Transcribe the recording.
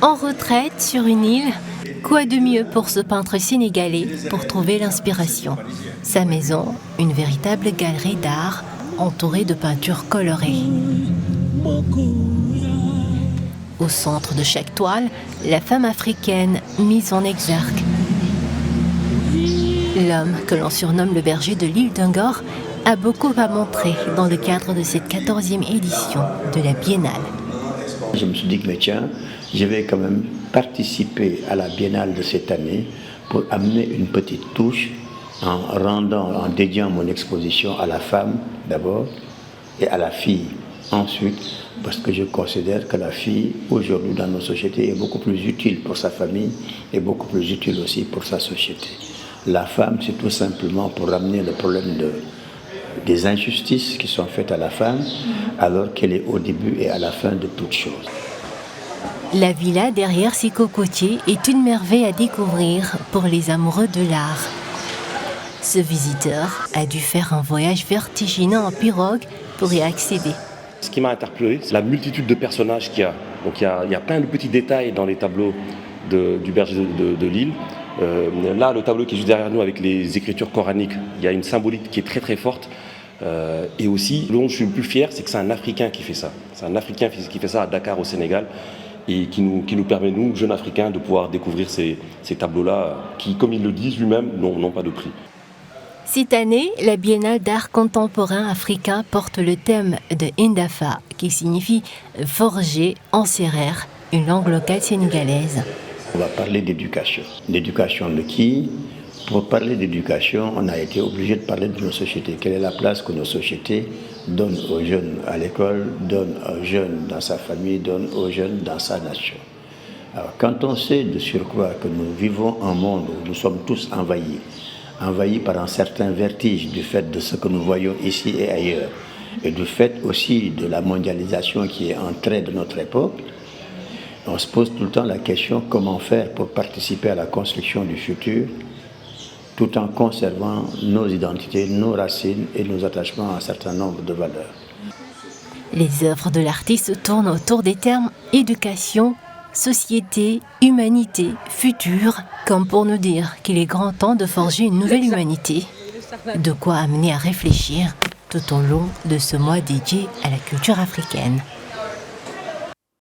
En retraite sur une île, quoi de mieux pour ce peintre sénégalais pour trouver l'inspiration? Sa maison, une véritable galerie d'art entourée de peintures colorées. Au centre de chaque toile, la femme africaine mise en exergue. L'homme que l'on surnomme le berger de l'île d'Ungor a beaucoup à montrer dans le cadre de cette 14e édition de la Biennale. Je me suis dit que mais tiens, je vais quand même participer à la Biennale de cette année pour amener une petite touche en dédiant mon exposition à la femme d'abord et à la fille ensuite, parce que je considère que la fille aujourd'hui dans nos sociétés est beaucoup plus utile pour sa famille et beaucoup plus utile aussi pour sa société. La femme, c'est tout simplement pour ramener le problème des injustices qui sont faites à la femme, alors qu'elle est au début et à la fin de toute chose. La villa derrière ces cocotiers est une merveille à découvrir pour les amoureux de l'art. Ce visiteur a dû faire un voyage vertigineux en pirogue pour y accéder. Ce qui m'a interpellé, c'est la multitude de personnages qu'il y a. Donc il y a plein de petits détails dans les tableaux du berger de l'île. Là, le tableau qui est juste derrière nous avec les écritures coraniques, il y a une symbolique qui est très très forte. Et aussi, ce dont je suis le plus fier, c'est que c'est un Africain qui fait ça. C'est un Africain qui fait ça à Dakar, au Sénégal, et qui nous permet, nous, jeunes Africains, de pouvoir découvrir ces tableaux-là, qui, comme il le dit lui-même, n'ont pas de prix. Cette année, la Biennale d'art contemporain africain porte le thème de Indafa, qui signifie « forger en sérère », une langue locale sénégalaise. On va parler d'éducation. D'éducation de qui? Pour parler d'éducation, on a été obligé de parler de nos sociétés. Quelle est la place que nos sociétés donnent aux jeunes à l'école, donnent aux jeunes dans sa famille, donnent aux jeunes dans sa nation? Alors, quand on sait de surcroît que nous vivons un monde où nous sommes tous envahis par un certain vertige du fait de ce que nous voyons ici et ailleurs, et du fait aussi de la mondialisation qui est un trait de notre époque, on se pose tout le temps la question comment faire pour participer à la construction du futur tout en conservant nos identités, nos racines et nos attachements à un certain nombre de valeurs. Les œuvres de l'artiste tournent autour des termes éducation, société, humanité, futur, comme pour nous dire qu'il est grand temps de forger une nouvelle humanité. De quoi amener à réfléchir tout au long de ce mois dédié à la culture africaine.